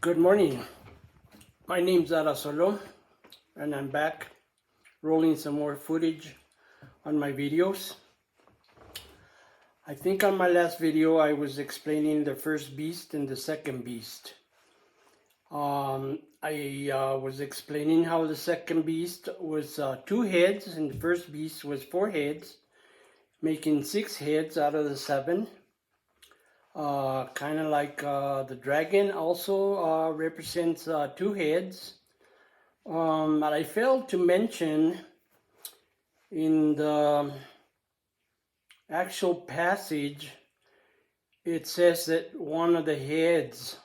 Good morning. My name's Arasolo, and I'm back rolling some more footage on my videos. I think on my last video I was explaining the first beast and the second beast. I was explaining how the second beast was 2 heads and the first beast was 4 heads, making 6 heads out of the 7. Kind of like the dragon also represents 2 heads. But I failed to mention in the actual passage, it says that one of the heads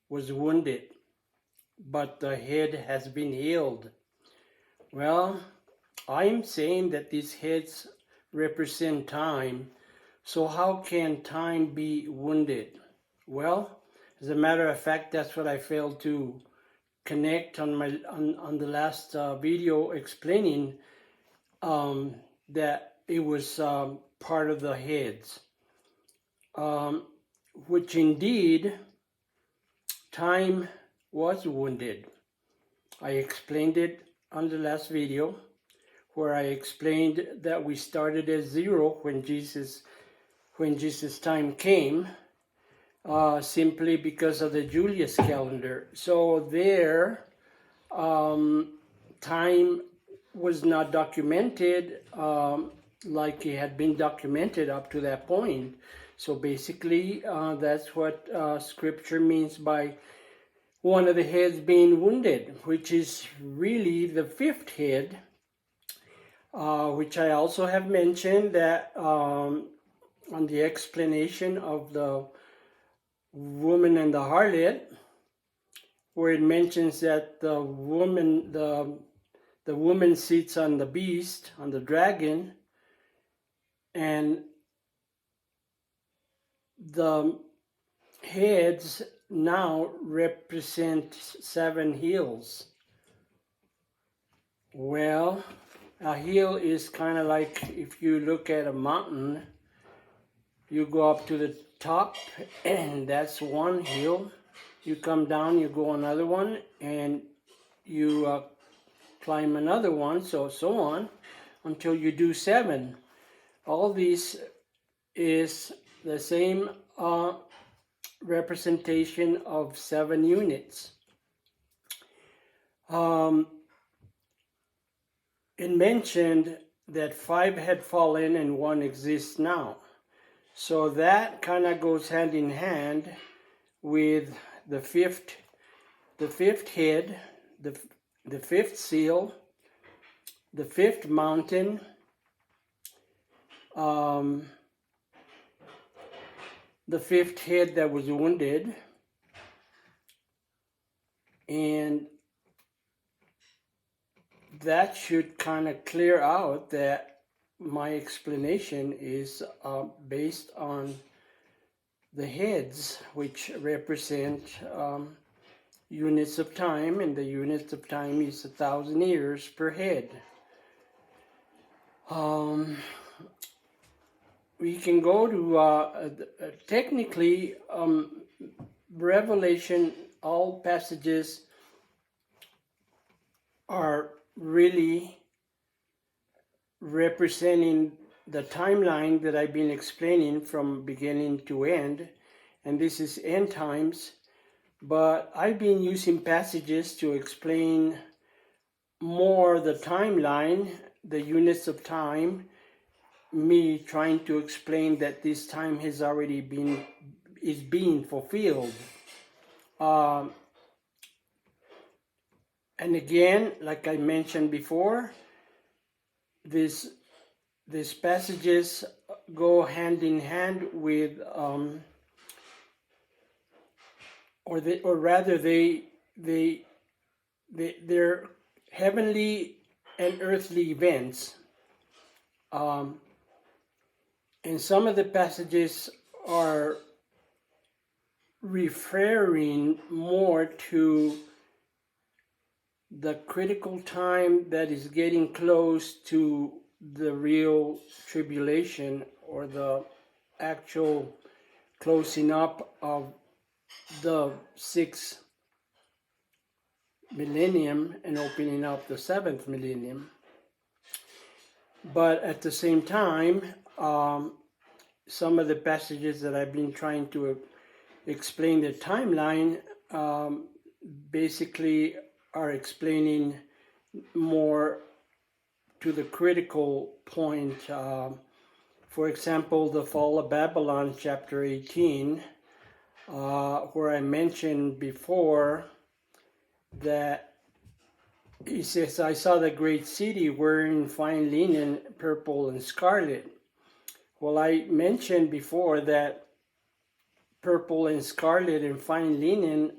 was wounded, but the head has been healed. Well, I'm saying that these heads represent time. So how can time be wounded? Well, as a matter of fact, that's what I failed to connect on the last video, explaining that it was part of the heads, which indeed time was wounded. I explained it on the last video, where I explained that we started at 0 when Jesus time came, simply because of the Julius calendar. So there, time was not documented like it had been documented up to that point. So basically, that's what scripture means by one of the heads being wounded, which is really the 5th head, which I also have mentioned that on the explanation of the woman and the harlot, where it mentions that the woman sits on the beast, on the dragon, and the heads now represent 7 hills. Well, a hill is kind of like, if you look at a mountain, you go up to the top and that's one hill. You come down, you go another one, and you climb another one, so on, until you do 7. All these is the same representation of 7 units. It mentioned that 5 had fallen and 1 exists now. So that kind of goes hand in hand with the 5th head, the 5th seal, the 5th mountain, the 5th head that was wounded, and that should kind of clear out that my explanation is based on the heads, which represent units of time, and the units of time is 1,000 years per head. We can go to technically Revelation. All passages are really representing the timeline that I've been explaining from beginning to end, and this is end times. But I've been using passages to explain more the timeline, the units of time, me trying to explain that this time has already is being fulfilled. And again, like I mentioned before, these passages go hand in hand with, they're heavenly and earthly events. And some of the passages are referring more to the critical time that is getting close to the real tribulation, or the actual closing up of the 6 millennium and opening up the 7th millennium. But at the same time, some of the passages that I've been trying to explain the timeline basically are explaining more to the critical point. For example, the fall of Babylon, chapter 18, where I mentioned before that he says, I saw the great city wearing fine linen, purple and scarlet. Well, I mentioned before that purple and scarlet and fine linen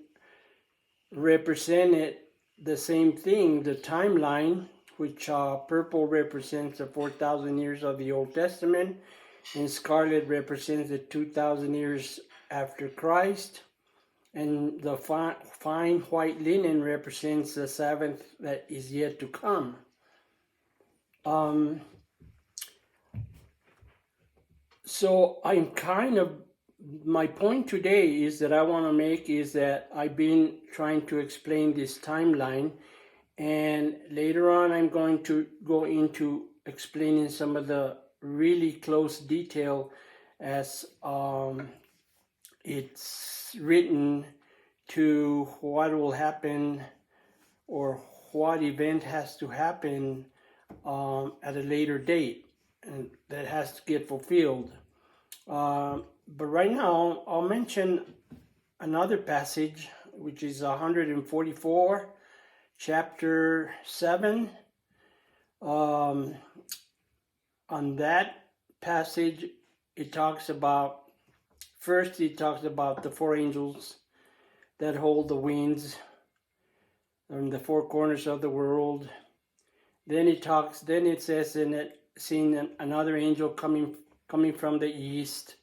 represented the same thing, the timeline, which purple represents the 4,000 years of the Old Testament, and scarlet represents the 2,000 years after Christ, and the fine white linen represents the Sabbath that is yet to come. So I'm my point today is that I want to make is that I've been trying to explain this timeline, and later on I'm going to go into explaining some of the really close detail as it's written to what will happen or what event has to happen at a later date, and that has to get fulfilled. But right now, I'll mention another passage, which is 144, chapter 7. On that passage, it talks about, first it talks about the 4 angels that hold the winds on the 4 corners of the world. Then it says in it, seeing another angel coming from the east.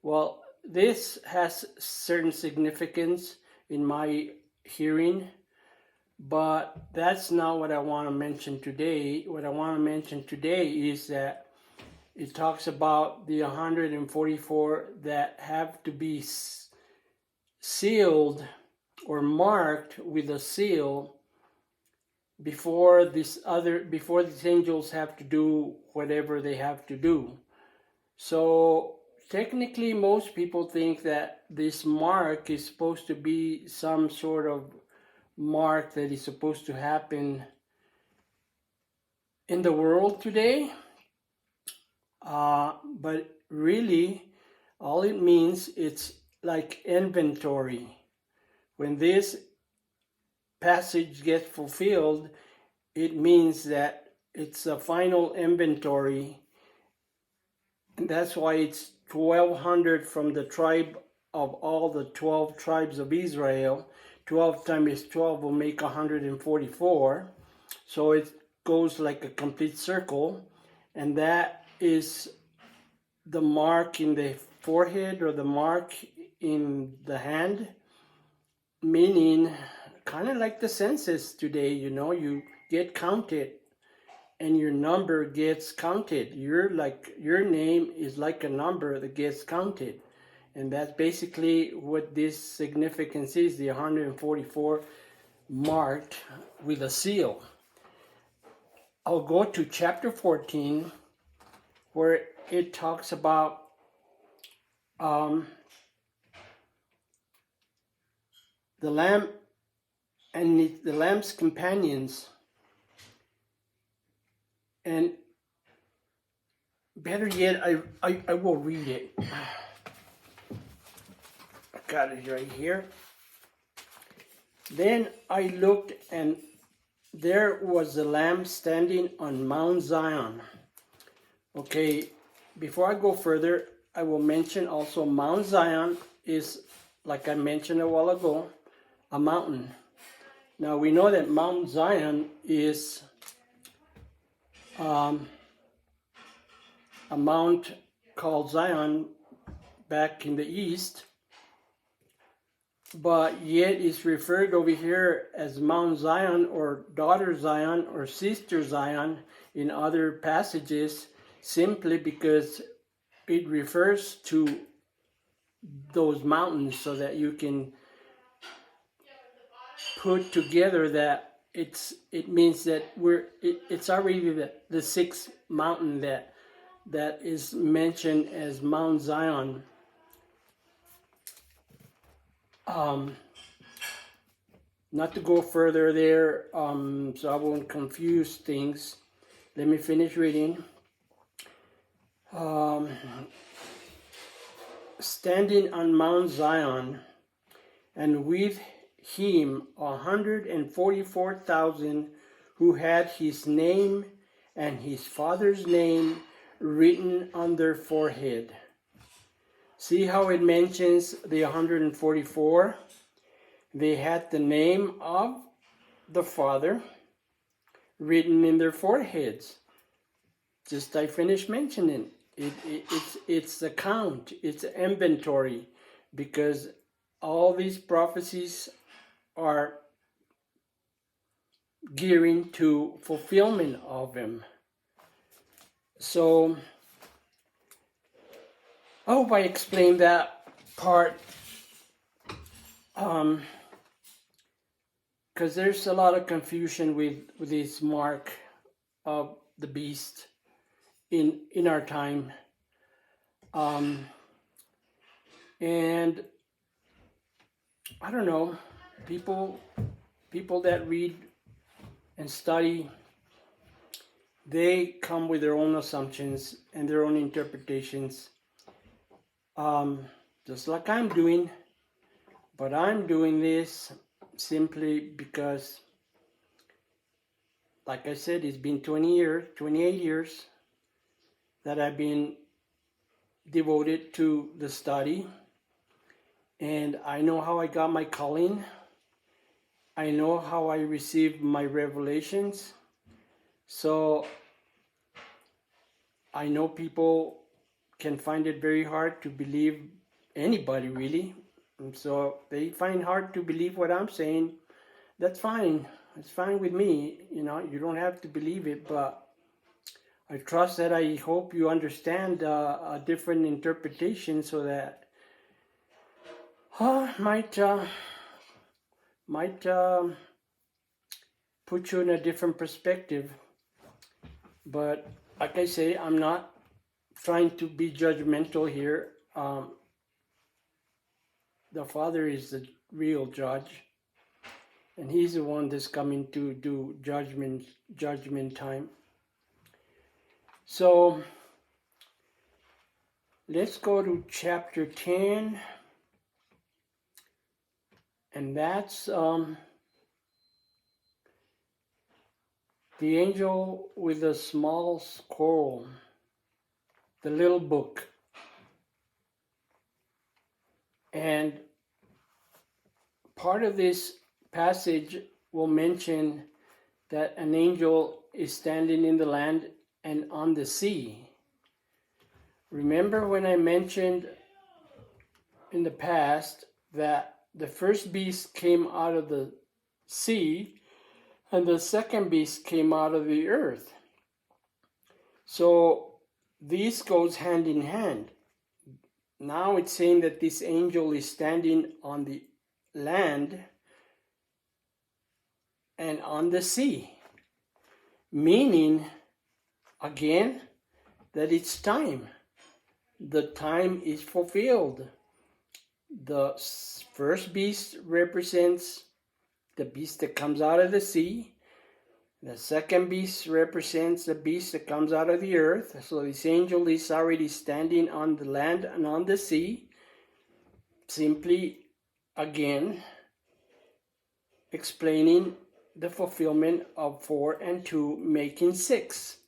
Well, this has certain significance in my hearing, but that's not what I want to mention today. What I want to mention today is that it talks about the 144 that have to be sealed or marked with a seal before these angels have to do whatever they have to do. So technically, most people think that this mark is supposed to be some sort of mark that is supposed to happen in the world today. But really, all it means, it's like inventory. When this passage gets fulfilled, it means that it's a final inventory. And that's why it's 1,200 from the tribe of all the 12 tribes of Israel. 12 times 12 will make 144. So it goes like a complete circle. And that is the mark in the forehead or the mark in the hand. Meaning, kind of like the census today, you get counted. And your number gets counted. Your name is like a number that gets counted. And that's basically what this significance is, the 144 marked with a seal. I'll go to chapter 14, where it talks about the Lamb and the Lamb's companions. And better yet, I will read it. I got it right here. Then I looked, and there was the Lamb standing on Mount Zion. Okay, before I go further, I will mention also Mount Zion is, like I mentioned a while ago, a mountain. Now we know that Mount Zion is a mount called Zion back in the east, but yet it's referred over here as Mount Zion or daughter Zion or sister Zion in other passages, simply because it refers to those mountains, so that you can put together that it means that it's already the sixth mountain that is mentioned as Mount Zion. Not to go further there, so I won't confuse things. Let me finish reading. Standing on Mount Zion, and with him 144,000 who had his name and his father's name written on their forehead. See how it mentions the 144? They had the name of the Father written in their foreheads. Just I finished mentioning it's a count, it's an inventory, because all these prophecies are gearing to fulfillment of them. So I hope I explained that part, because there's a lot of confusion with this mark of the beast in our time, and I don't know, people that read and study, they come with their own assumptions and their own interpretations, just like I'm doing. But I'm doing this simply because, like I said, it's been 28 years that I've been devoted to the study, and I know how I got my calling. I know how I received my revelations. So I know people can find it very hard to believe, anybody really. And so they find hard to believe what I'm saying. That's fine. It's fine with me. You know, you don't have to believe it, but I trust that I hope you understand a different interpretation, so that might put you in a different perspective. But like I say, I'm not trying to be judgmental here. The Father is the real judge, and He's the one that's coming to do judgment time. So let's go to chapter 10, and that's the angel with a small scroll, the little book. And part of this passage will mention that an angel is standing in the land and on the sea. Remember when I mentioned in the past that the first beast came out of the sea and the second beast came out of the earth. So these goes hand in hand. Now it's saying that this angel is standing on the land and on the sea, meaning again that it's time. The time is fulfilled. The first beast represents the beast that comes out of the sea. The second beast represents the beast that comes out of the earth. So this angel is already standing on the land and on the sea, simply again explaining the fulfillment of 4 and 2 making 6.